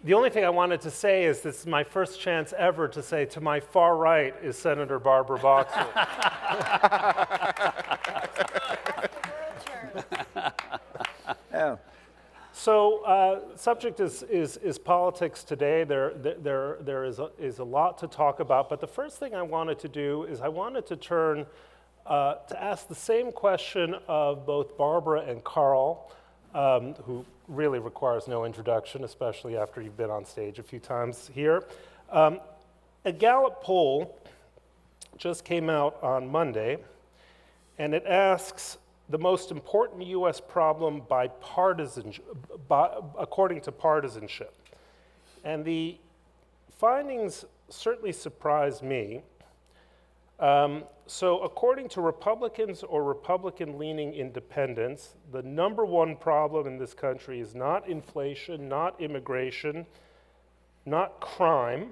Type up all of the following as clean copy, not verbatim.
The only thing I wanted to say is this is my first chance ever to say to my far right is Senator Barbara Boxer. Oh. So, subject is politics today. There is a lot to talk about, but the first thing I wanted to do is I wanted to turn to ask the same question of both Barbara and Karl, who really requires no introduction, especially after you've been on stage a few times here. A Gallup poll just came out on Monday, and it asks the most important U.S. problem according to partisanship. And the findings certainly surprised me. So according to Republicans or Republican-leaning independents, the number one problem in this country is not inflation, not immigration, not crime,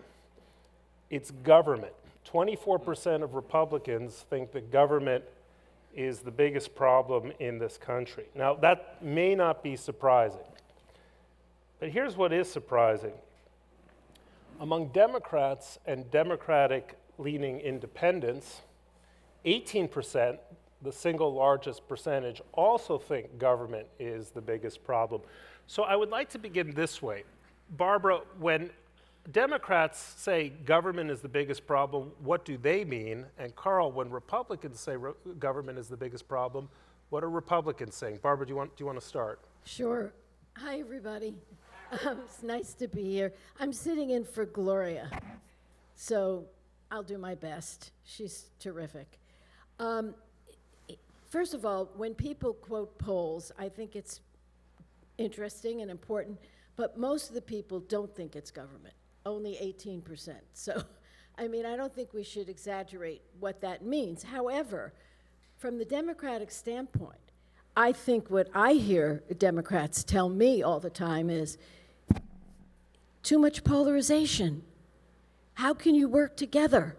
it's government. 24% of Republicans think that government is the biggest problem in this country. Now, that may not be surprising, but here's what is surprising. Among Democrats and Democratic-leaning independents, 18%, the single largest percentage, also think government is the biggest problem. So I would like to begin this way. Barbara, when Democrats say government is the biggest problem, what do they mean? And Karl, when Republicans say government is the biggest problem, what are Republicans saying? Barbara, do you want to start? Sure. Hi, everybody. It's nice to be here. I'm sitting in for Gloria, so I'll do my best. She's terrific. First of all, when people quote polls, I think it's interesting and important, but most of the people don't think it's government. Only 18%. So, I mean, I don't think we should exaggerate what that means. However, from the Democratic standpoint, I think what I hear Democrats tell me all the time is too much polarization. How can you work together?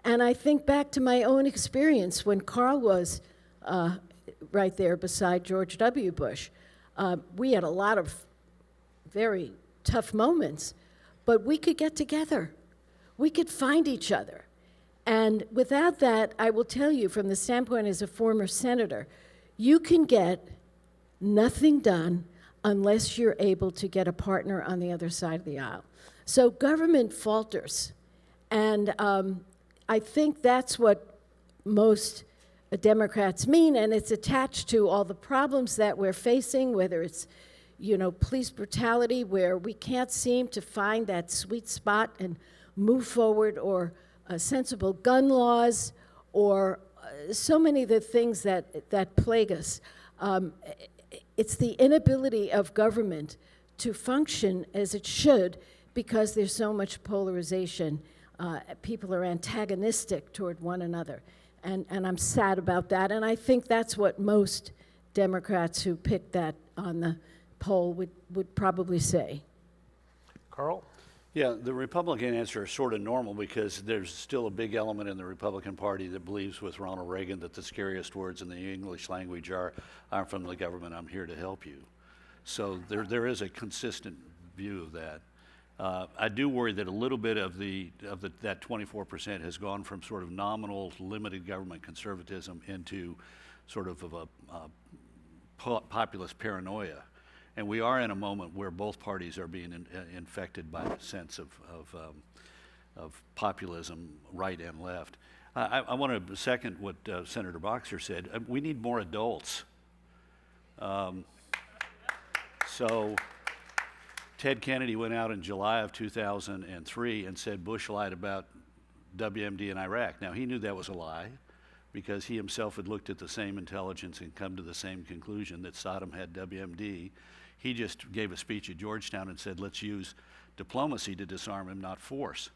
And I think back to my own experience when Karl was right there beside George W. Bush. We had a lot of very tough moments, but we could get together. We could find each other. And without that, I will tell you from the standpoint as a former senator, you can get nothing done unless you're able to get a partner on the other side of the aisle. So government falters. And I think that's what most Democrats mean, and it's attached to all the problems that we're facing, whether it's police brutality, where we can't seem to find that sweet spot and move forward, or sensible gun laws, or so many of the things that plague us. It's the inability of government to function as it should because there's so much polarization. People are antagonistic toward one another, and I'm sad about that, and I think that's what most Democrats who picked that on the poll would probably say. Karl? Yeah, the Republican answer is sort of normal because there's still a big element in the Republican Party that believes with Ronald Reagan that the scariest words in the English language are, "I'm from the government, I'm here to help you." So there is a consistent view of that. I do worry that a little bit of that 24% has gone from sort of nominal limited government conservatism into sort of a populist paranoia. And we are in a moment where both parties are being infected by the sense of populism, right and left. I want to second what Senator Boxer said. We need more adults. So Ted Kennedy went out in July of 2003 and said Bush lied about WMD in Iraq. Now, he knew that was a lie because he himself had looked at the same intelligence and come to the same conclusion that Saddam had WMD. He just gave a speech at Georgetown and said, let's use diplomacy to disarm him, not force.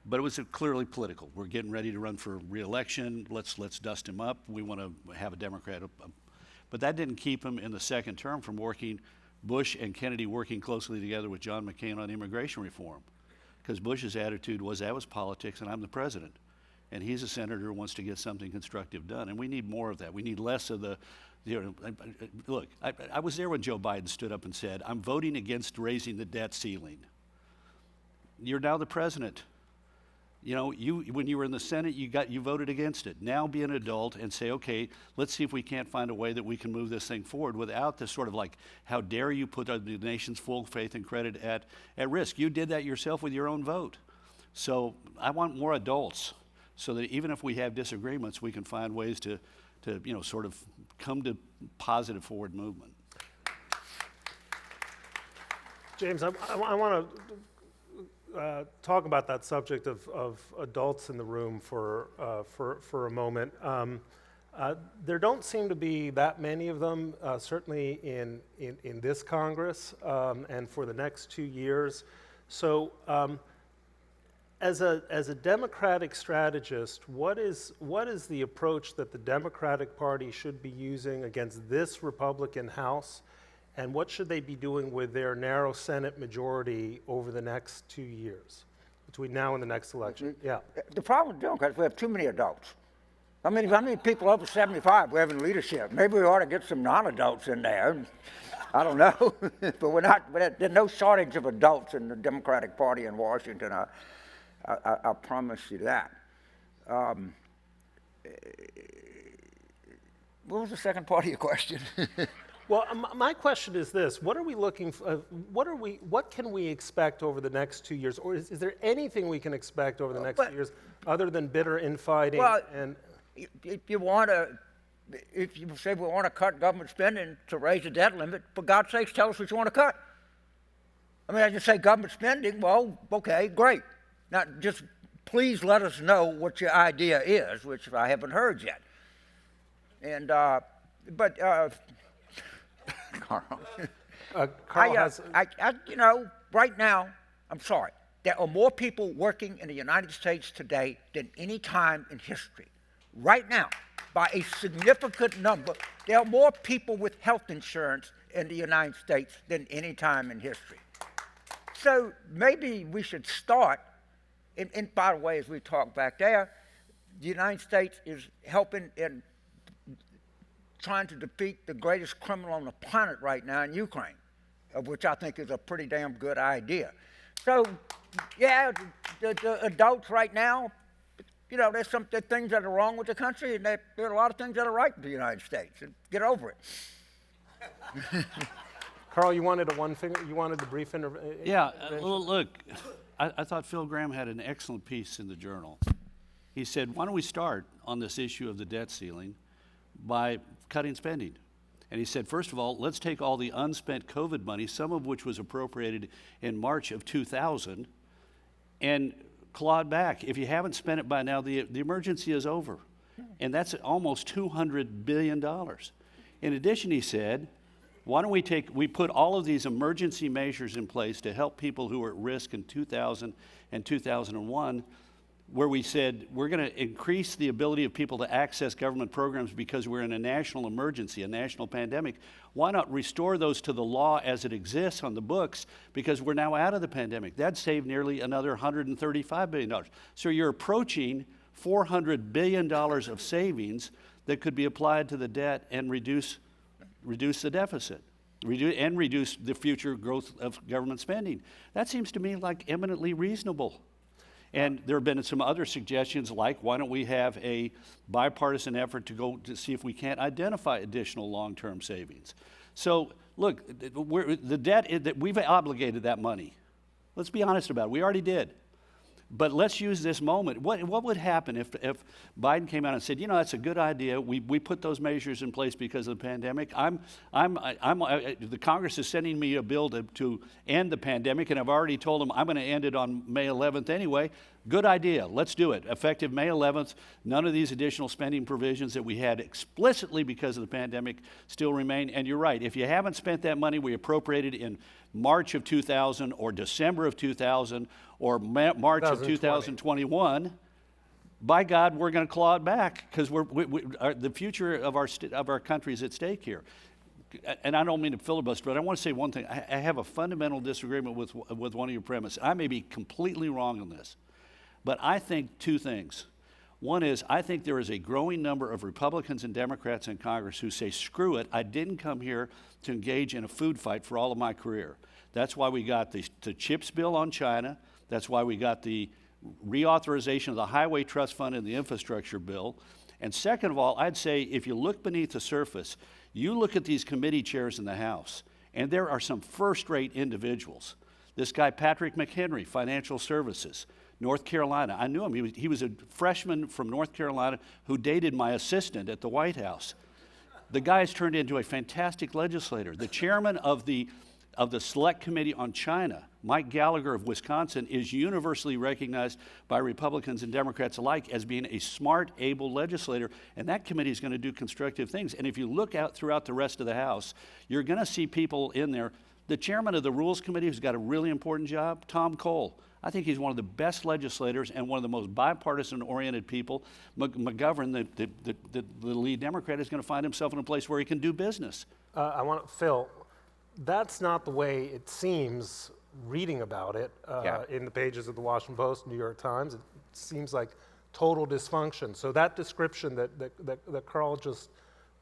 But it was clearly political. We're getting ready to run for re-election. Let's dust him up. We want to have a Democrat. But that didn't keep him in the second term from Bush and Kennedy working closely together with John McCain on immigration reform. Because Bush's attitude was that was politics and I'm the president. And he's a senator who wants to get something constructive done. And we need more of that. We need less of the look, I was there when Joe Biden stood up and said, I'm voting against raising the debt ceiling. you're now the president. You know, when you were in the Senate, you voted against it. Now be an adult and say, okay, let's see if we can't find a way that we can move this thing forward without this sort of like, how dare you put the nation's full faith and credit at risk. You did that yourself with your own vote. So I want more adults so that even if we have disagreements, we can find ways to sort of come to positive forward movement. James, I want to talk about that subject of adults in the room for a moment. There don't seem to be that many of them, certainly in this Congress and for the next 2 years. So as a Democratic strategist, what is the approach that the Democratic Party should be using against this Republican House? And what should they be doing with their narrow Senate majority over the next 2 years, between now and the next election? Yeah. The problem with Democrats, we have too many adults. I mean, how many people over 75 we have in leadership? Maybe we ought to get some non-adults in there. I don't know. But there's no shortage of adults in the Democratic Party in Washington. I promise you that. What was the second part of your question? Well, my question is this: what are we looking for? What can we expect over the next 2 years, or is there anything we can expect over the next 2 years other than bitter infighting? Well, and if you say we want to cut government spending to raise the debt limit, for God's sakes, tell us what you want to cut. I mean, I just say government spending. Well, okay, great. Now, just please let us know what your idea is, which I haven't heard yet. And Carl. Carl has. Right now, I'm sorry, there are more people working in the United States today than any time in history. Right now, by a significant number, there are more people with health insurance in the United States than any time in history. So maybe we should start, and by the way, as we talked back there, the United States is helping in trying to defeat the greatest criminal on the planet right now in Ukraine, which I think is a pretty damn good idea. So, yeah, the adults right now, there's some things that are wrong with the country, and there are a lot of things that are right with the United States. And get over it. Carl, you wanted the brief intervention? Yeah, look, I thought Phil Gramm had an excellent piece in the Journal. He said, why don't we start on this issue of the debt ceiling by cutting spending. And he said, first of all, let's take all the unspent COVID money, some of which was appropriated in March of 2000, and claw it back. If you haven't spent it by now, the emergency is over. And that's almost $200 billion. In addition, he said, why don't we put all of these emergency measures in place to help people who are at risk in 2000 and 2001, where we said we're going to increase the ability of people to access government programs because we're in a national emergency, a national pandemic. Why not restore those to the law as it exists on the books, because we're now out of the pandemic? That'd save nearly another $135 billion. So you're approaching $400 billion of savings that could be applied to the debt and reduce the deficit, and reduce the future growth of government spending. That seems to me like eminently reasonable. And there have been some other suggestions, like why don't we have a bipartisan effort to go to see if we can't identify additional long-term savings. So look, the debt, we've obligated that money. Let's be honest about it. We already did. But let's use this moment. What would happen if Biden came out and said, that's a good idea. We put those measures in place because of the pandemic. The Congress is sending me a bill to end the pandemic, and I've already told them I'm going to end it on May 11th anyway. Good idea. Let's do it. Effective May 11th, none of these additional spending provisions that we had explicitly because of the pandemic still remain. And you're right. If you haven't spent that money we appropriated in March of 2000 or December of 2000 or March of 2021, by God, we're going to claw it back, because the future of our country is at stake here. And I don't mean to filibuster, but I want to say one thing. I have a fundamental disagreement with one of your premises. I may be completely wrong on this, but I think two things. One is, I think there is a growing number of Republicans and Democrats in Congress who say, screw it, I didn't come here to engage in a food fight for all of my career. That's why we got the CHIPS bill on China. That's why we got the reauthorization of the Highway Trust Fund and the infrastructure bill. And second of all, I'd say if you look beneath the surface, you look at these committee chairs in the House, and there are some first-rate individuals. This guy, Patrick McHenry, Financial Services, North Carolina. I knew him. He was a freshman from North Carolina who dated my assistant at the White House. The guy's turned into a fantastic legislator. The chairman of the Select Committee on China, Mike Gallagher of Wisconsin, is universally recognized by Republicans and Democrats alike as being a smart, able legislator, and that committee is going to do constructive things. And if you look out throughout the rest of the House, you're going to see people in there. The chairman of the Rules Committee, who's got a really important job, Tom Cole. I think he's one of the best legislators and one of the most bipartisan-oriented people. McGovern, the lead Democrat, is going to find himself in a place where he can do business. Phil, that's not the way it seems reading about it in the pages of the Washington Post, New York Times. It seems like total dysfunction. So that description that Karl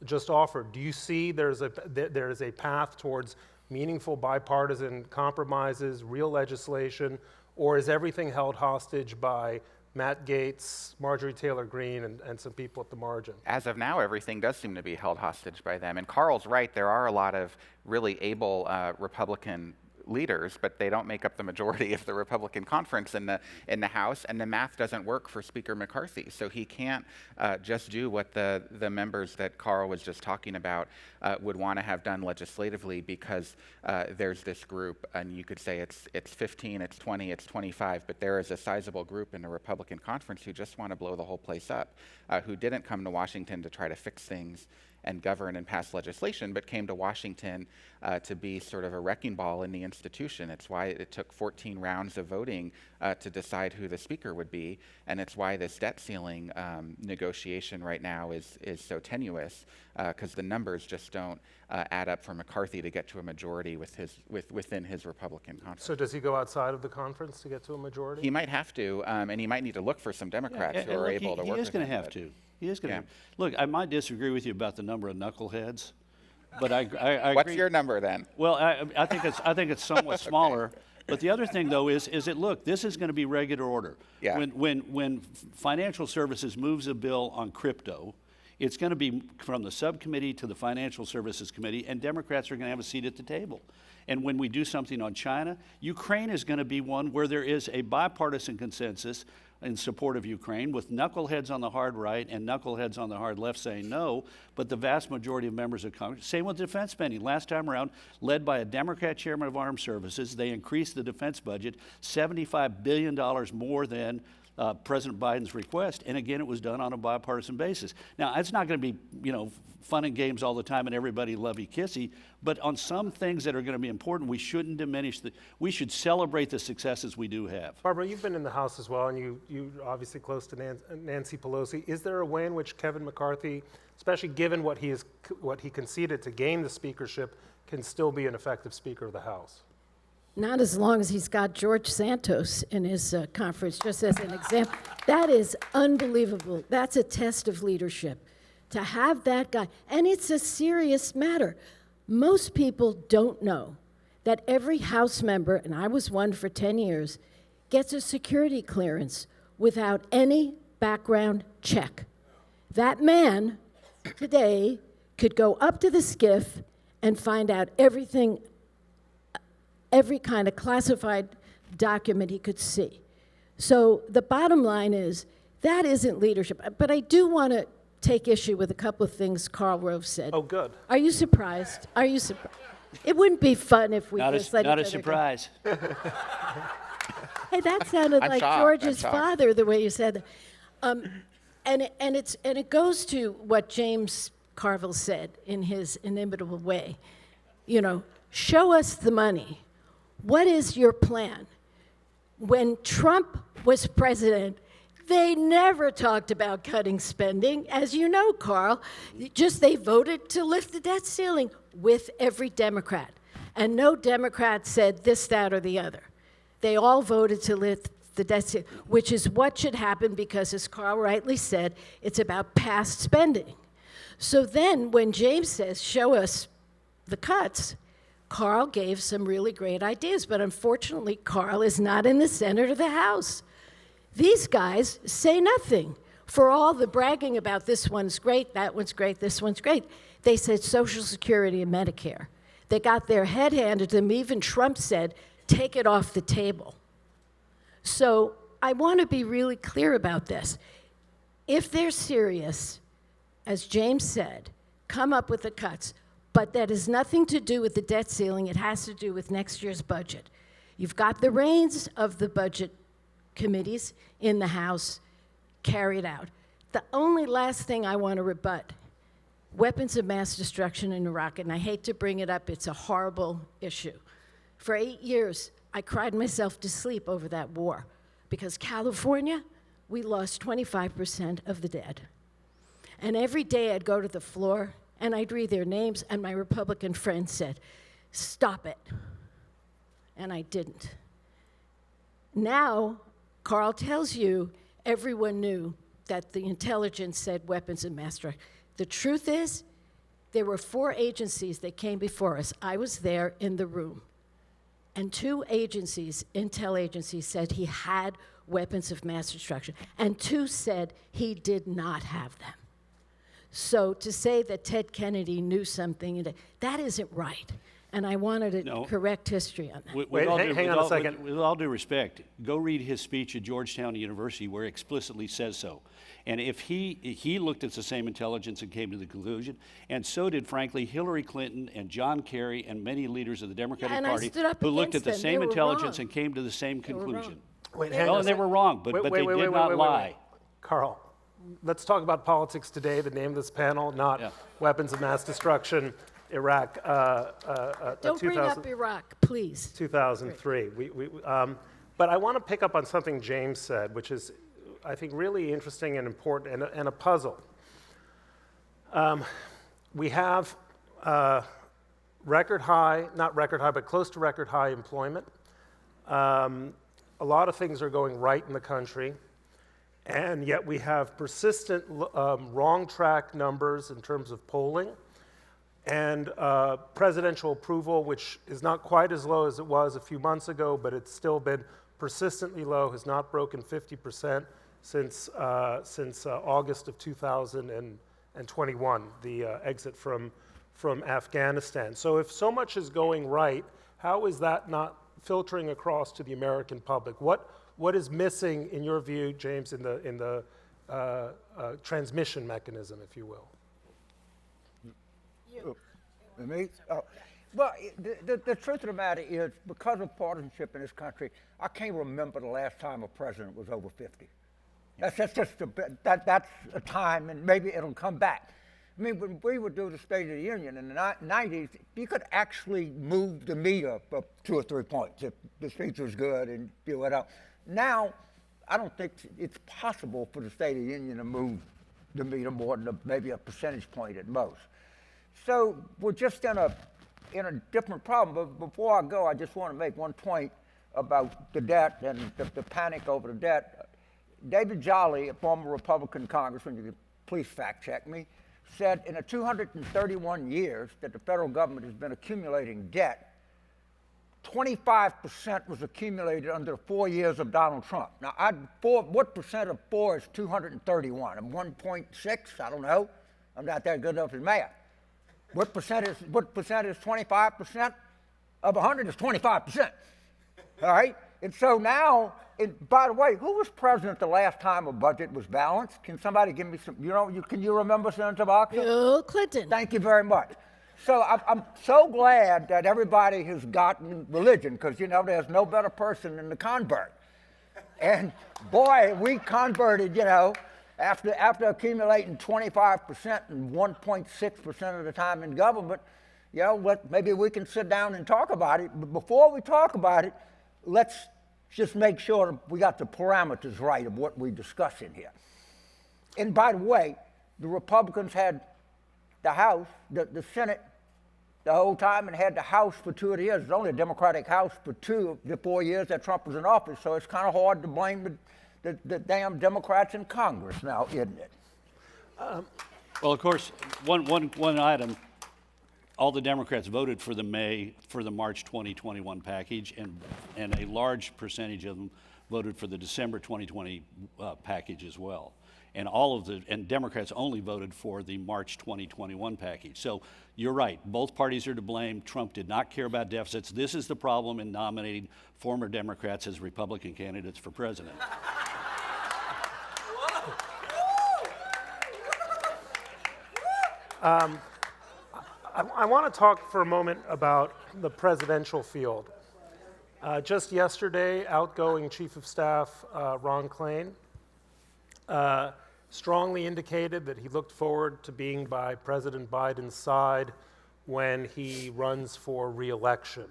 just offered, do you see there is a path towards meaningful bipartisan compromises, real legislation, or is everything held hostage by Matt Gaetz, Marjorie Taylor Greene, and some people at the margin? As of now, everything does seem to be held hostage by them. And Carl's right, there are a lot of really able Republican leaders, but they don't make up the majority of the Republican conference in the House, and the math doesn't work for Speaker McCarthy. So he can't just do what the members that Karl was just talking about would want to have done legislatively, because there's this group, and you could say it's 15, it's 20, it's 25, but there is a sizable group in the Republican conference who just want to blow the whole place up, who didn't come to Washington to try to fix things and govern and pass legislation, but came to Washington to be sort of a wrecking ball in the institution. It's why it took 14 rounds of voting to decide who the speaker would be, and it's why this debt ceiling negotiation right now is so tenuous, because the numbers just don't add up for McCarthy to get to a majority within his Republican conference. So does he go outside of the conference to get to a majority? He might have to, and he might need to look for some Democrats who are able to work with him. He is going to have to. He is going to. Look, I might disagree with you about the number of knuckleheads, but I agree. What's your number then? Well, I think it's somewhat smaller. But the other thing, though, is that look, this is going to be regular order. Yeah. When Financial Services moves a bill on crypto, it's going to be from the subcommittee to the Financial Services Committee, and Democrats are going to have a seat at the table. And when we do something on China, Ukraine is going to be one where there is a bipartisan consensus in support of Ukraine, with knuckleheads on the hard right and knuckleheads on the hard left saying no, but the vast majority of members of Congress. Same with defense spending. Last time around, led by a Democrat chairman of Armed Services, they increased the defense budget $75 billion more than President Biden's request, and again, it was done on a bipartisan basis. Now, it's not going to be, fun and games all the time and everybody lovey-kissy, but on some things that are going to be important, we shouldn't diminish we should celebrate the successes we do have. Barbara, you've been in the House as well, and you obviously close to Nancy Pelosi. Is there a way in which Kevin McCarthy, especially given what he conceded to gain the speakership, can still be an effective Speaker of the House? Not as long as he's got George Santos in his conference, just as an example. That is unbelievable. That's a test of leadership. To have that guy, and it's a serious matter. Most people don't know that every House member, and I was one for 10 years, gets a security clearance without any background check. That man today could go up to the SCIF and find out everything, every kind of classified document he could see. So the bottom line is, that isn't leadership. But I do want to take issue with a couple of things Karl Rove said. Oh, good. Are you surprised? Are you surprised? It wouldn't be fun if we just let each other Not a surprise. Hey, that sounded I'm like shocked. George's I'm shocked. father, the way you said that. And it goes to what James Carville said in his inimitable way. Show us the money. What is your plan? When Trump was president, they never talked about cutting spending. As you know, Karl, they voted to lift the debt ceiling with every Democrat. And no Democrat said this, that, or the other. They all voted to lift the debt ceiling, which is what should happen because, as Karl rightly said, it's about past spending. So then when James says, show us the cuts, Karl gave some really great ideas, but unfortunately, Karl is not in the Senate or the House. These guys say nothing. For all the bragging about this one's great, that one's great, this one's great, they said Social Security and Medicare. They got their head handed to them. Even Trump said, take it off the table. So I want to be really clear about this. If they're serious, as James said, come up with the cuts. But that has nothing to do with the debt ceiling. It has to do with next year's budget. You've got the reins of the budget committees in the House carried out. The only last thing I want to rebut, weapons of mass destruction in Iraq, and I hate to bring it up, it's a horrible issue. For 8 years, I cried myself to sleep over that war because California, we lost 25% of the dead. And every day I'd go to the floor and I'd read their names, and my Republican friend said, stop it. And I didn't. Now, Karl tells you everyone knew that the intelligence said weapons of mass destruction. The truth is, there were 4 agencies that came before us. I was there in the room. And 2 agencies, intel agencies, said he had weapons of mass destruction. And 2 said he did not have them. So to say that Ted Kennedy knew something, that isn't right. And I wanted to correct history on that. Wait, hang on a second. With all due respect, go read his speech at Georgetown University where it explicitly says so. And if he looked at the same intelligence and came to the conclusion, and so did, frankly, Hillary Clinton and John Kerry and many leaders of the Democratic Party who looked at the same intelligence and came to the same conclusion. Wait, hang on a Well, they were wrong, but they did not lie. Karl, let's talk about politics today. The name of this panel, not weapons of mass destruction, Iraq. Don't bring up Iraq, please. 2003. But I want to pick up on something James said, which is, I think, really interesting and important and a puzzle. We have record high, not record high, but close to record high employment. A lot of things are going right in the country. And yet we have persistent wrong track numbers in terms of polling and presidential approval, which is not quite as low as it was a few months ago, but it's still been persistently low, has not broken 50% since August of 2021, the exit from Afghanistan. So if so much is going right, how is that not filtering across to the American public? What is missing, in your view, James, in the transmission mechanism, if you will? Me? Well, the truth of the matter is, because of partisanship in this country, I can't remember the last time a president was over 50. That's just that's a time, and maybe it'll come back. I mean, when we would do the State of the Union in the 90s, you could actually move the meter up 2 or 3 points if the speech was good and do it up. Now, I don't think it's possible for the State of the Union to move the meter more than maybe a percentage point at most. So we're just in a different problem. But before I go, I just want to make one point about the debt and the panic over the debt. David Jolly, a former Republican congressman, you can please fact check me, said in the 231 years that the federal government has been accumulating debt, 25% was accumulated under the 4 years of Donald Trump. Now, what percent of 4 is 231? I'm 1.6? I don't know. I'm not that good enough in math. What percent is 25%? Of 100 is 25%. All right? And so now, by the way, who was president the last time a budget was balanced? Can somebody give me some, can you remember, Senator Boxer? Bill Clinton. Thank you very much. So I'm so glad that everybody has gotten religion, because, there's no better person than the convert. And boy, we converted, after accumulating 25% and 1.6% of the time in government, maybe we can sit down and talk about it. But before we talk about it, let's just make sure we got the parameters right of what we discuss in here. And by the way, the Republicans had the House, the Senate, the whole time, and had the House for 2 of the years. It's only a Democratic House for 2 of the 4 years that Trump was in office, so it's kind of hard to blame the damn Democrats in Congress now, isn't it? Well, of course, one item. all the Democrats voted for the March 2021 package, and a large percentage of them voted for the December 2020 package as well. And Democrats only voted for the March 2021 package. So you're right, both parties are to blame. Trump did not care about deficits. This is the problem in nominating former Democrats as Republican candidates for president. I want to talk for a moment about the presidential field. Just yesterday, outgoing Chief of Staff Ron Klain strongly indicated that he looked forward to being by President Biden's side when he runs for re-election.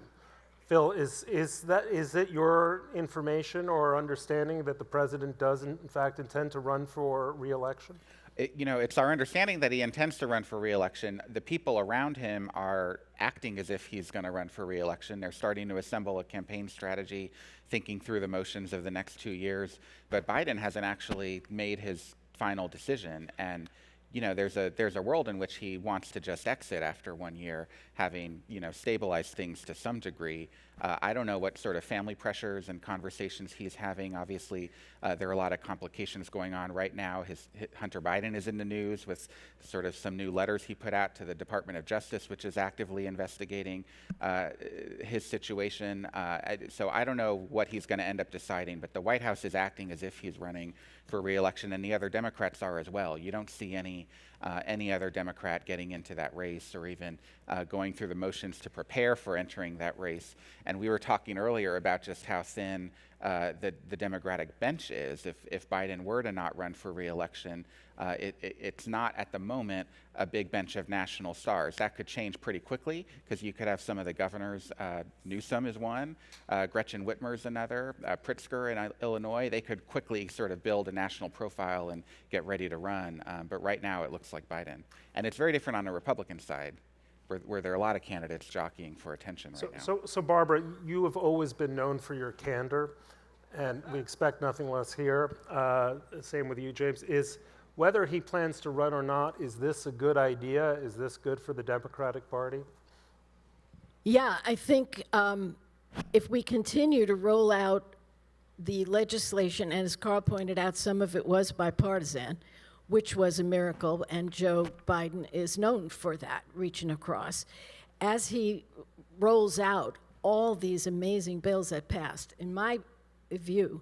Phil, is it your information or understanding that the president does in fact intend to run for re-election? It's our understanding that he intends to run for re-election. The people around him are acting as if he's going to run for re-election. They're starting to assemble a campaign strategy, thinking through the motions of the next 2 years. But Biden hasn't actually made his final decision. And there's a world in which he wants to just exit after 1 year, having stabilized things to some degree. I don't know what sort of family pressures and conversations he's having. Obviously, there are a lot of complications going on right now. Hunter Biden is in the news with sort of some new letters he put out to the Department of Justice, which is actively investigating his situation. So I don't know what he's going to end up deciding, but the White House is acting as if he's running for re-election, and the other Democrats are as well. You don't see any other Democrat getting into that race or even going through the motions to prepare for entering that race. And we were talking earlier about just how thin the Democratic bench is. If Biden were to not run for re-election, it's not at the moment a big bench of national stars. That could change pretty quickly because you could have some of the governors. Newsom is one, Gretchen Whitmer's another, Pritzker in Illinois. They could quickly sort of build a national profile and get ready to run. But right now it looks like Biden. And it's very different on the Republican side, where there are a lot of candidates jockeying for attention right now. So Barbara, you have always been known for your candor, and we expect nothing less here. Same with you, James. Is whether he plans to run or not, is this a good idea? Is this good for the Democratic Party? Yeah, I think if we continue to roll out the legislation, and as Carl pointed out, some of it was bipartisan, which was a miracle, and Joe Biden is known for that, reaching across. As he rolls out all these amazing bills that passed, in my view,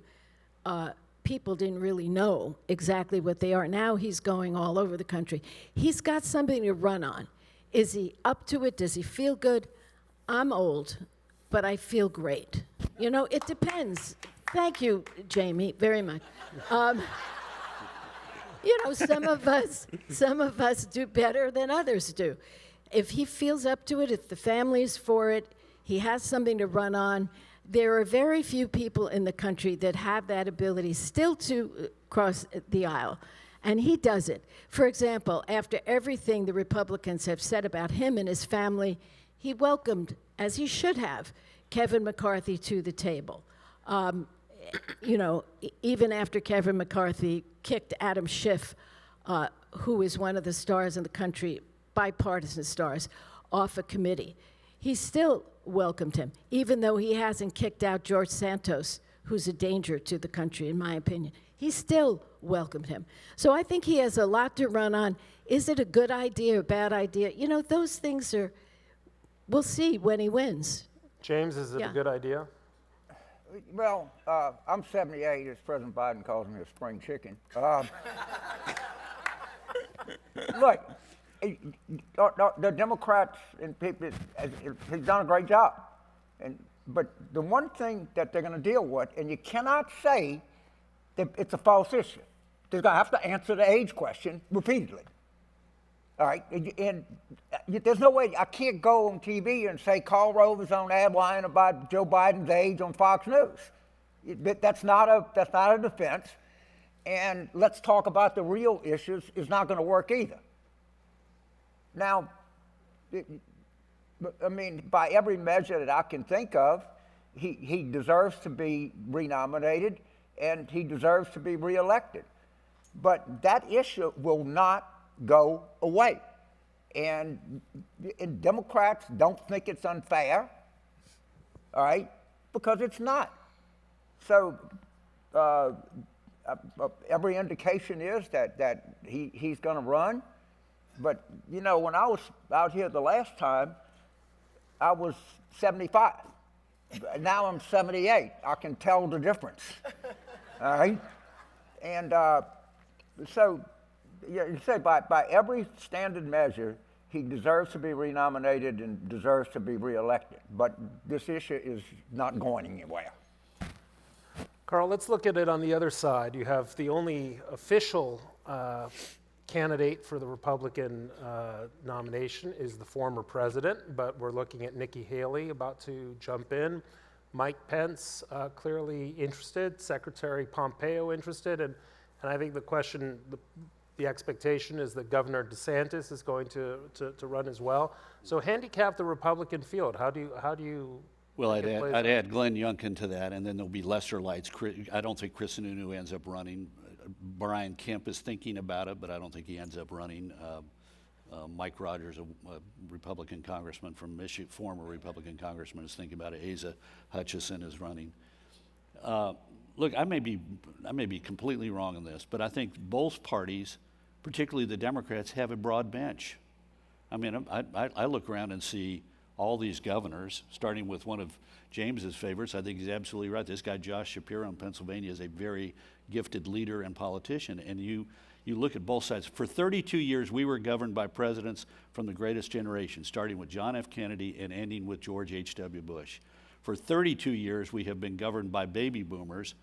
people didn't really know exactly what they are. Now he's going all over the country. He's got something to run on. Is he up to it? Does he feel good? I'm old, but I feel great. It depends. Thank you, Jamie, very much. Some of us do better than others do. If he feels up to it, if the family's for it, he has something to run on. There are very few people in the country that have that ability still to cross the aisle, and he does it. For example, after everything the Republicans have said about him and his family, he welcomed, as he should have, Kevin McCarthy to the table. Even after Kevin McCarthy kicked Adam Schiff, who is one of the stars in the country, bipartisan stars, off a committee, he still welcomed him, even though he hasn't kicked out George Santos, who's a danger to the country, in my opinion. He still welcomed him. So I think he has a lot to run on. Is it a good idea, a bad idea? Those things we'll see when he wins. James, is it a good idea? Well, I'm 78, as President Biden calls me a spring chicken. Look, the Democrats and people, he's done a great job. But the one thing that they're going to deal with, and you cannot say that it's a false issue. They're going to have to answer the age question repeatedly. All right, and there's no way, I can't go on TV and say Karl Rove is on ad lying about Joe Biden's age on Fox News. That's not a defense. And let's talk about the real issues is not going to work either. Now, by every measure that I can think of, he deserves to be renominated and he deserves to be reelected. But that issue will not go away. And Democrats don't think it's unfair, all right, because it's not. So every indication is that he's going to run. But, you know, when I was out here the last time, I was 75. Now I'm 78. I can tell the difference, all right? And so, yeah, you say by every standard measure, he deserves to be renominated and deserves to be reelected. But this issue is not going anywhere. Karl, let's look at it on the other side. You have the only official candidate for the Republican nomination is the former president, but we're looking at Nikki Haley about to jump in. Mike Pence clearly interested, Secretary Pompeo interested, and I think the question, the expectation is that Governor DeSantis is going to run as well. So handicap the Republican field. How do you Well, I'd add Glenn Youngkin to that, and then there'll be lesser lights. I don't think Chris Sununu ends up running. Brian Kemp is thinking about it, but I don't think he ends up running. Mike Rogers, a Republican congressman from Michigan, former Republican congressman, is thinking about it. Asa Hutchison is running. Look, I may be completely wrong on this, but I think both parties, particularly the Democrats, have a broad bench. I mean, I look around and see all these governors, starting with one of James's favorites. I think he's absolutely right. This guy, Josh Shapiro in Pennsylvania, is a very gifted leader and politician. And you look at both sides. For 32 years, we were governed by presidents from the greatest generation, starting with John F. Kennedy and ending with George H.W. Bush. For 32 years, we have been governed by baby boomers,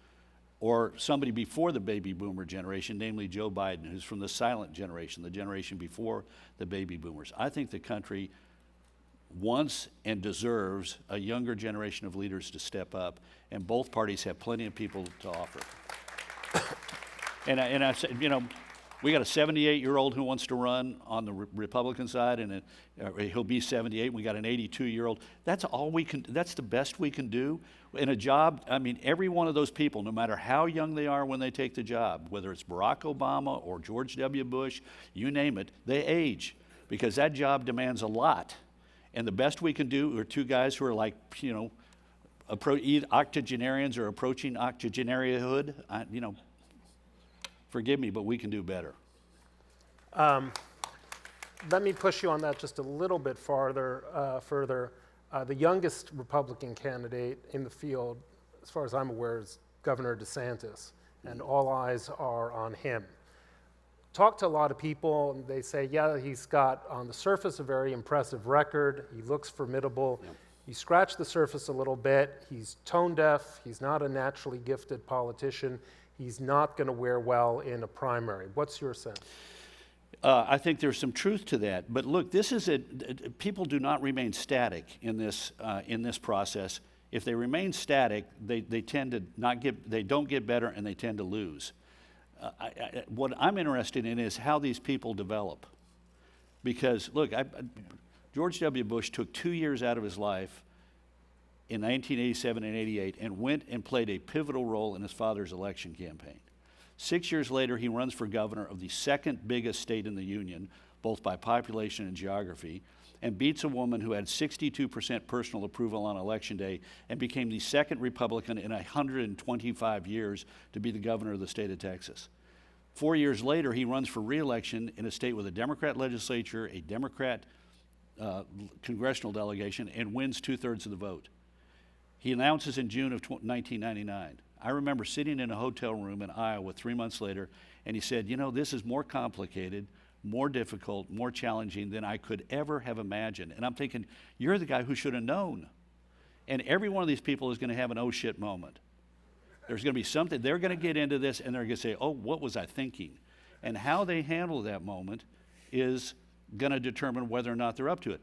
or somebody before the baby boomer generation, namely Joe Biden, who's from the silent generation, the generation before the baby boomers. I think the country wants and deserves a younger generation of leaders to step up, and both parties have plenty of people to offer. And I said, you know, we got a 78-year-old who wants to run on the Republican side, and he'll be 78. We got an 82-year-old. That's all we can. That's the best we can do in a job. I mean, every one of those people, no matter how young they are when they take the job, whether it's Barack Obama or George W. Bush, you name it, they age because that job demands a lot. And the best we can do are two guys who are like, you know, octogenarians or approaching octogenariahood. You know, forgive me, but we can do better. Let me push you on that just a little bit further. The youngest Republican candidate in the field, as far as I'm aware, is Governor DeSantis, and all eyes are on him. Talk to a lot of people, and they say, yeah, he's got, on the surface, a very impressive record. He looks formidable. Yeah. You scratch the surface a little bit. He's tone deaf. He's not a naturally gifted politician. He's not going to wear well in a primary. What's your sense? I think there's some truth to that. But look, people do not remain static in this process. If they remain static, they tend to they don't get better, and they tend to lose. What I'm interested in is how these people develop. Because, look, George W. Bush took 2 years out of his life in 1987 and 88 and went and played a pivotal role in his father's election campaign. 6 years later, he runs for governor of the second biggest state in the union, both by population and geography, and beats a woman who had 62% personal approval on Election Day and became the second Republican in 125 years to be the governor of the state of Texas. 4 years later, he runs for re-election in a state with a Democrat legislature, a Democrat congressional delegation, and wins 2/3 of the vote. He announces in June of 1999. I remember sitting in a hotel room in Iowa 3 months later, and he said, you know, this is more complicated, more difficult, more challenging than I could ever have imagined. And I'm thinking, you're the guy who should have known. And every one of these people is going to have an oh shit moment. There's going to be something, they're going to get into this and they're going to say, oh, what was I thinking? And how they handle that moment is going to determine whether or not they're up to it.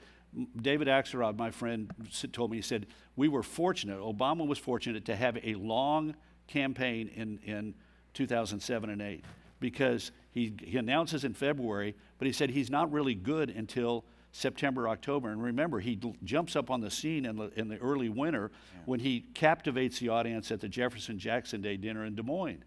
David Axelrod, my friend, told me, he said, we were fortunate, Obama was fortunate to have a long campaign in 2007 and 8 because he announces in February, but he said he's not really good until September, October. And remember, he jumps up on the scene in the early winter when he captivates the audience at the Jefferson-Jackson Day dinner in Des Moines.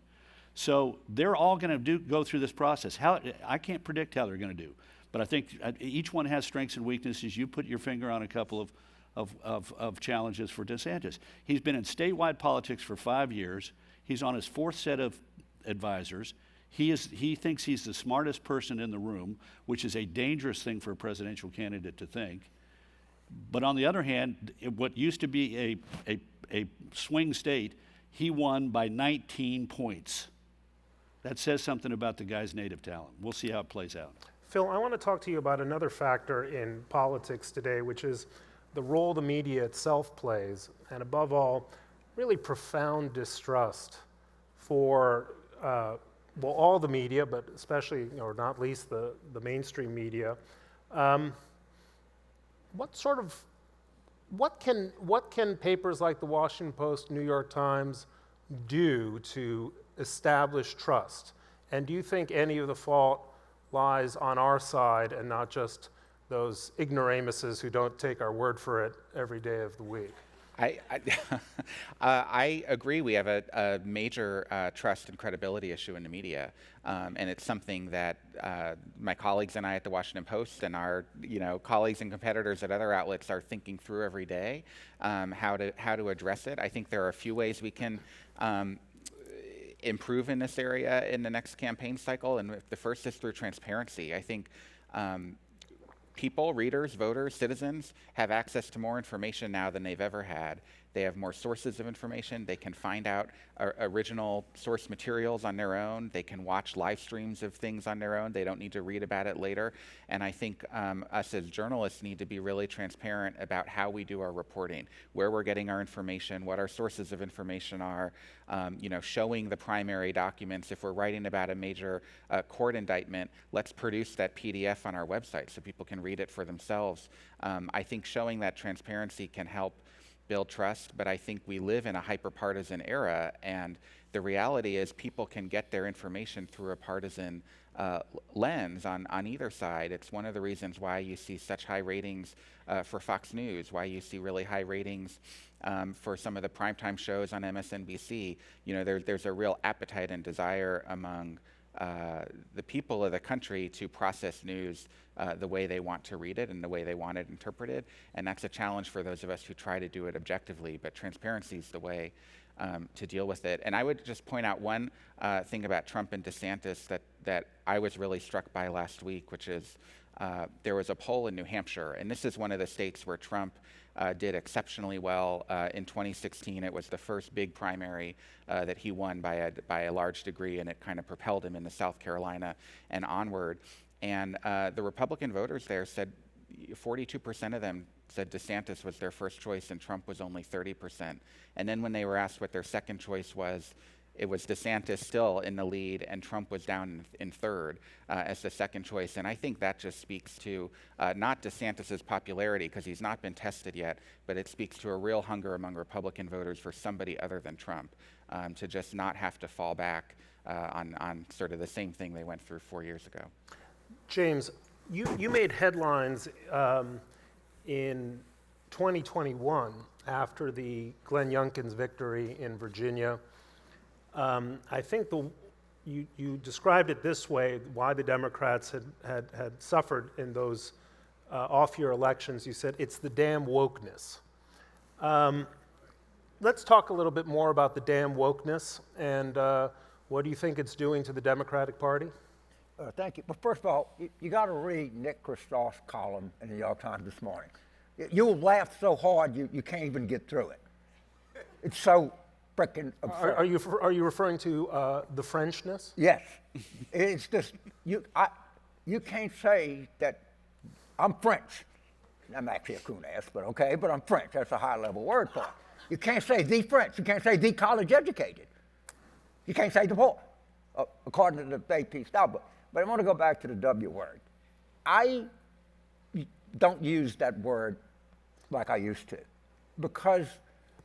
So they're all going to go through this process. I can't predict how they're going to do. But I think each one has strengths and weaknesses. You put your finger on a couple of challenges for DeSantis. He's been in statewide politics for 5 years. He's on his 4th set of advisors. He thinks he's the smartest person in the room, which is a dangerous thing for a presidential candidate to think. But on the other hand, what used to be a swing state, he won by 19 points. That says something about the guy's native talent. We'll see how it plays out. Phil, I want to talk to you about another factor in politics today, which is the role the media itself plays, and above all, really profound distrust for, all the media, but especially, or not least, the mainstream media. What can papers like the Washington Post, New York Times do to establish trust? And do you think any of the fault lies on our side and not just those ignoramuses who don't take our word for it every day of the week? I agree. We have a major trust and credibility issue in the media, and it's something that my colleagues and I at the Washington Post and our colleagues and competitors at other outlets are thinking through every day, how to address it. I think there are a few ways we can improve in this area in the next campaign cycle, and the first is through transparency. I think people, readers, voters, citizens have access to more information now than they've ever had. They have more sources of information. They can find out original source materials on their own. They can watch live streams of things on their own. They don't need to read about it later. And I think us as journalists need to be really transparent about how we do our reporting, where we're getting our information, what our sources of information are, showing the primary documents. If we're writing about a major court indictment, let's produce that PDF on our website so people can read it for themselves. I think showing that transparency can help build trust, but I think we live in a hyper-partisan era, and the reality is people can get their information through a partisan lens on either side. It's one of the reasons why you see such high ratings for Fox News, why you see really high ratings for some of the primetime shows on MSNBC. There's a real appetite and desire among the people of the country to process news the way they want to read it and the way they want it interpreted. And that's a challenge for those of us who try to do it objectively, but transparency is the way to deal with it. And I would just point out one thing about Trump and DeSantis that I was really struck by last week, which is there was a poll in New Hampshire, and this is one of the states where Trump did exceptionally well. In 2016, it was the first big primary that he won by a large degree, and it kind of propelled him into South Carolina and onward. And the Republican voters there said 42% of them said DeSantis was their first choice, and Trump was only 30%. And then when they were asked what their second choice was, it was DeSantis still in the lead, and Trump was down in third as the second choice. And I think that just speaks to not DeSantis's popularity, because he's not been tested yet, but it speaks to a real hunger among Republican voters for somebody other than Trump, to just not have to fall back on sort of the same thing they went through 4 years ago. James, you made headlines in 2021 after the Glenn Youngkin's victory in Virginia. I think you described it this way, why the Democrats had suffered in those off-year elections. You said, it's the damn wokeness. Let's talk a little bit more about the damn wokeness, and what do you think it's doing to the Democratic Party? Thank you. But first of all, you got to read Nick Kristof's column in the New York Times this morning. You'll laugh so hard you can't even get through it. It's so frickin' absurd. Are you referring to the Frenchness? Yes. It's just, you can't say that I'm French. I'm actually a coon ass, but okay, but I'm French. That's a high level word for it. You can't say the French. You can't say the college educated. You can't say the poor, according to the AP style. But I want to go back to the W word. I don't use that word like I used to, because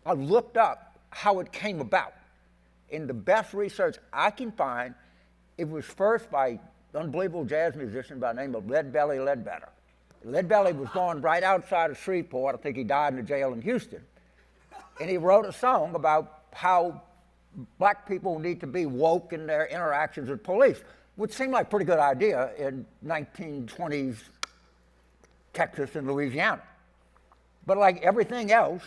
I looked up how it came about. In the best research I can find, it was first by an unbelievable jazz musician by the name of Leadbelly Ledbetter. Leadbelly was born right outside of Shreveport. I think he died in a jail in Houston. And he wrote a song about how black people need to be woke in their interactions with police. would seem like a pretty good idea in 1920s Texas and Louisiana. But like everything else,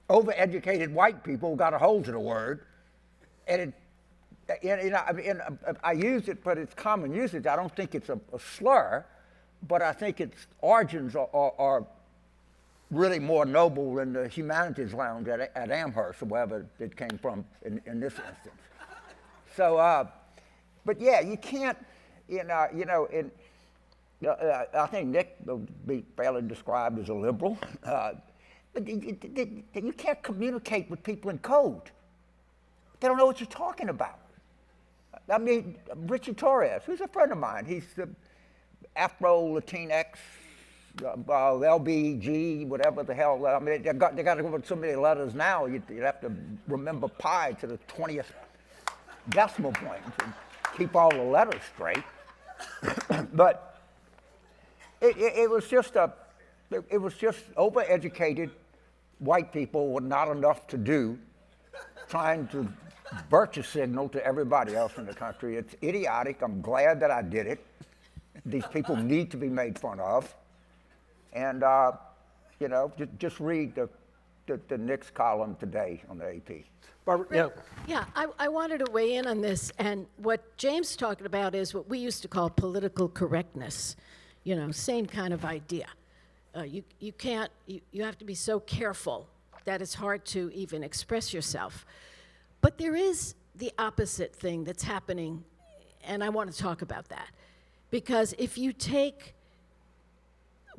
overeducated white people got a hold of the word, and I use it, but it's common usage. I don't think it's a slur, but I think its origins are really more noble than the humanities lounge at Amherst or wherever it came from in this instance. So, but yeah, you can't, I think Nick will be fairly described as a liberal. But you can't communicate with people in code. They don't know what you're talking about. I mean, Richard Torres, who's a friend of mine, he's the Afro-Latinx, LBG, whatever the hell. I mean, they got to go with so many letters now, you'd have to remember pi to the 20th decimal point and keep all the letters straight. But it was just overeducated white people with not enough to do, trying to virtue signal to everybody else in the country. It's idiotic. I'm glad that I did it. These people need to be made fun of. And, just read the Nick's column today on the AP. Barbara, yeah. Yeah, I wanted to weigh in on this, and what James is talking about is what we used to call political correctness. Same kind of idea. You can't, you have to be so careful that it's hard to even express yourself. But there is the opposite thing that's happening, and I want to talk about that. Because if you take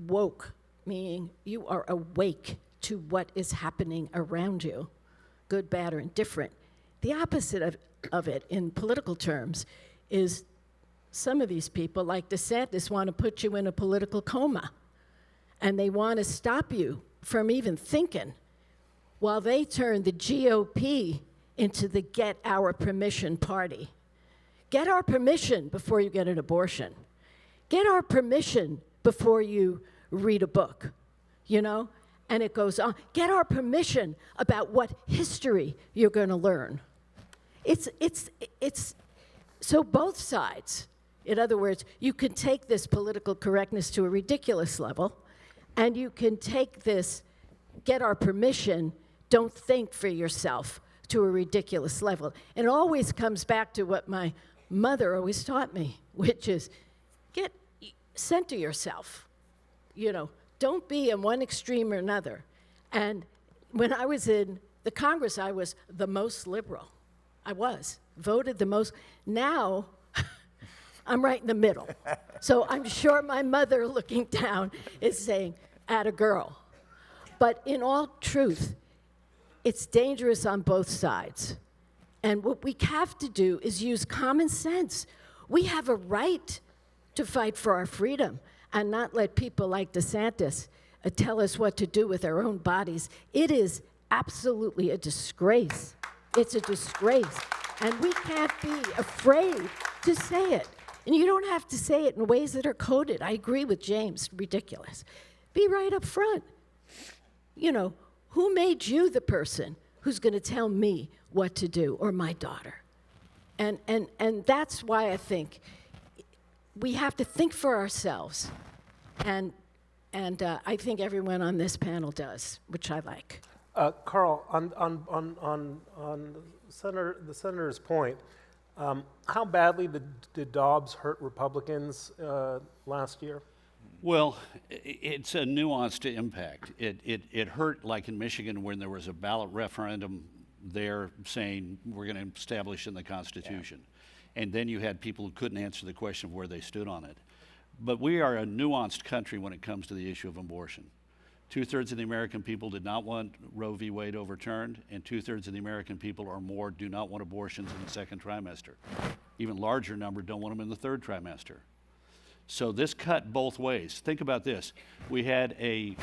woke, meaning you are awake to what is happening around you, good, bad, or indifferent, the opposite of it in political terms is some of these people, like DeSantis, want to put you in a political coma. And they want to stop you from even thinking, while they turn the GOP into the Get Our Permission party. Get our permission before you get an abortion. Get our permission before you read a book, And it goes on. Get our permission about what history you're going to learn. It's so both sides. In other words, you can take this political correctness to a ridiculous level, and you can take this get our permission, don't think for yourself, to a ridiculous level. And it always comes back to what my mother always taught me, which is center yourself. Don't be in one extreme or another. And when I was in the Congress, I was the most liberal. I was, voted the most. Now, I'm right in the middle. So I'm sure my mother looking down is saying, atta girl. But in all truth, it's dangerous on both sides. And what we have to do is use common sense. We have a right to fight for our freedom and not let people like DeSantis tell us what to do with our own bodies. It is absolutely a disgrace. It's a disgrace. And we can't be afraid to say it. And you don't have to say it in ways that are coded. I agree with James, ridiculous. Be right up front. Who made you the person who's going to tell me what to do, or my daughter? And that's why I think we have to think for ourselves. And I think everyone on this panel does, which I like. Carl, on the senator's point, how badly did Dobbs hurt Republicans last year? Well, it's a nuanced impact. It hurt, like in Michigan, when there was a ballot referendum there saying we're going to establish in the Constitution. Yeah. And then you had people who couldn't answer the question of where they stood on it. But we are a nuanced country when it comes to the issue of abortion. 2/3 of the American people did not want Roe v. Wade overturned, and 2/3 of the American people or more do not want abortions in the second trimester. Even larger number don't want them in the third trimester. So this cut both ways. Think about this. We had a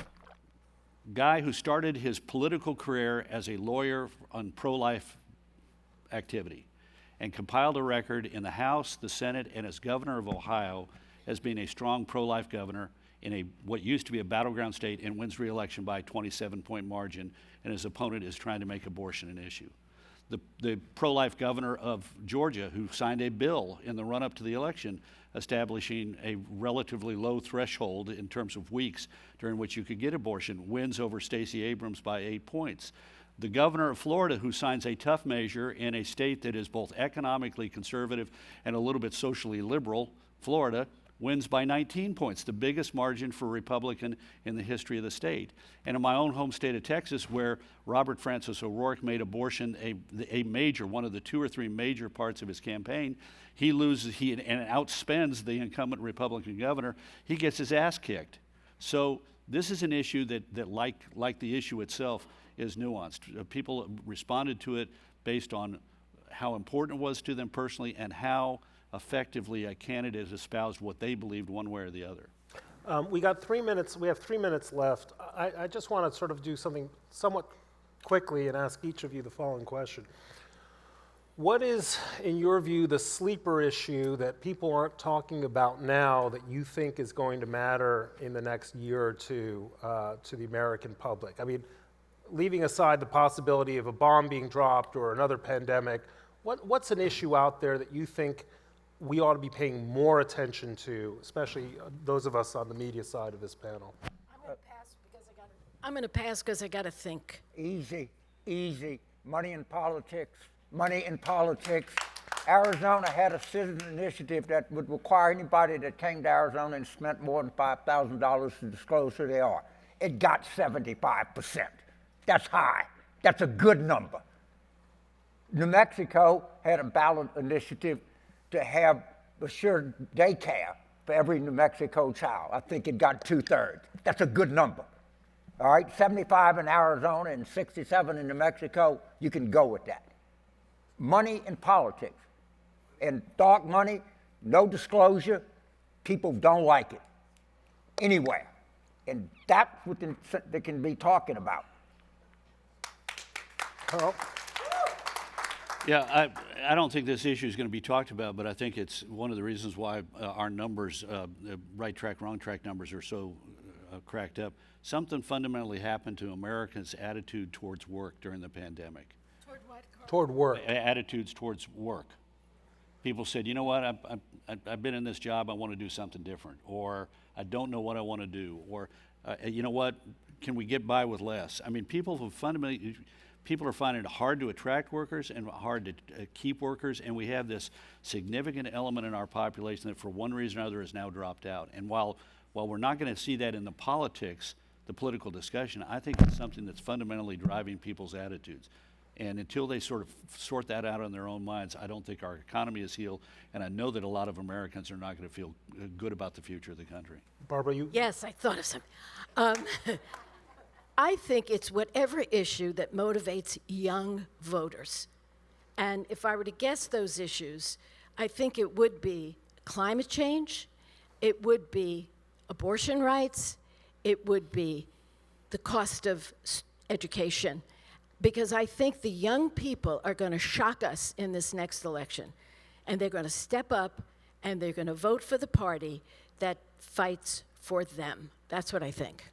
guy who started his political career as a lawyer on pro-life activity and compiled a record in the House, the Senate, and as governor of Ohio as being a strong pro-life governor in what used to be a battleground state, and wins re-election by a 27-point margin, and his opponent is trying to make abortion an issue. the pro-life governor of Georgia, who signed a bill in the run-up to the election establishing a relatively low threshold in terms of weeks during which you could get abortion, wins over Stacey Abrams by 8 points. The governor of Florida, who signs a tough measure in a state that is both economically conservative and a little bit socially liberal, Florida, wins by 19 points, the biggest margin for a Republican in the history of the state. And in my own home state of Texas, where Robert Francis O'Rourke made abortion a major, one of the 2 or 3 major parts of his campaign, he loses, and outspends the incumbent Republican governor. He gets his ass kicked. So this is an issue that like the issue itself, is nuanced. People responded to it based on how important it was to them personally and how effectively a candidate espoused what they believed one way or the other. We got 3 minutes. We have 3 minutes left. I just want to sort of do something somewhat quickly and ask each of you the following question. What is, in your view, the sleeper issue that people aren't talking about now that you think is going to matter in the next year or two to the American public? I mean, leaving aside the possibility of a bomb being dropped or another pandemic, what's an issue out there that you think we ought to be paying more attention to, especially those of us on the media side of this panel? I'm going to pass because I got to think. Easy. Money in politics. Arizona had a citizen initiative that would require anybody that came to Arizona and spent more than $5,000 to disclose who they are. It got 75%. That's high. That's a good number. New Mexico had a ballot initiative to have assured daycare for every New Mexico child. I think it got 2/3. That's a good number. All right, 75 in Arizona and 67 in New Mexico, you can go with that. Money in politics. And dark money, no disclosure, people don't like it anywhere. And that's what they can be talking about. Carl? Yeah, I don't think this issue is going to be talked about, but I think it's one of the reasons why our numbers, right track, wrong track numbers are so cracked up. Something fundamentally happened to Americans' attitude towards work during the pandemic. Toward what, Carl? Toward work. Attitudes towards work. People said, you know what, I've been in this job, I want to do something different, or I don't know what I want to do, or you know what, can we get by with less? I mean, people are finding it hard to attract workers and hard to keep workers, and we have this significant element in our population that for one reason or another has now dropped out. And while we're not going to see that in the politics, the political discussion, I think it's something that's fundamentally driving people's attitudes. And until they sort of sort that out in their own minds, I don't think our economy is healed, and I know that a lot of Americans are not going to feel good about the future of the country. Barbara, you? Yes, I thought of something. I think it's whatever issue that motivates young voters. And if I were to guess those issues, I think it would be climate change, it would be abortion rights, it would be the cost of education. Because I think the young people are going to shock us in this next election. And they're going to step up and they're going to vote for the party that fights for them. That's what I think.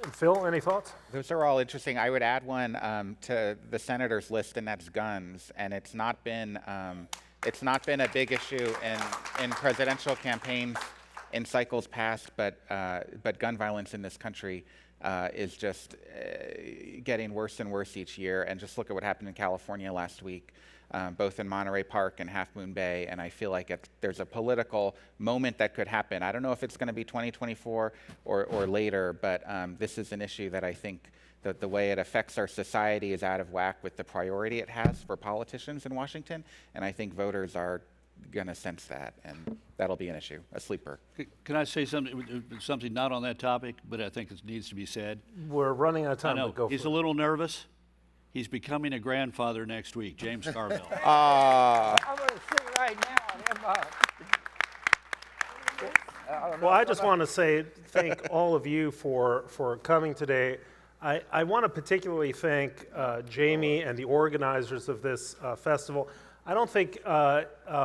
And Phil, any thoughts? Those are all interesting. I would add one to the senators list, and that's guns. And it's not been a big issue in presidential campaigns in cycles past, but gun violence in this country is just getting worse and worse each year. And just look at what happened in California last week, both in Monterey Park and Half Moon Bay. And I feel like there's a political moment that could happen. I don't know if it's going to be 2024 or later, but this is an issue that I think that the way it affects our society is out of whack with the priority it has for politicians in Washington. And I think voters are going to sense that, and that'll be an issue, a sleeper. Can I say something not on that topip, but I think it needs to be said? We're running out of time. I know. But go He's for a it. little nervous. He's becoming a grandfather next week, James Carville. I'm going to sing right now. Well, I just want to thank all of you for coming today. I want to particularly thank Jamie and the organizers of this festival. I don't think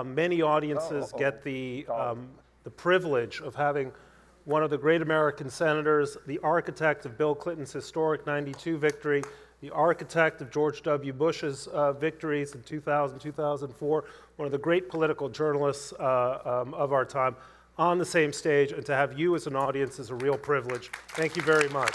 many audiences get the privilege of having one of the great American senators, the architect of Bill Clinton's historic '92 victory, the architect of George W. Bush's victories in 2000, 2004, one of the great political journalists of our time, on the same stage, and to have you as an audience is a real privilege. Thank you very much.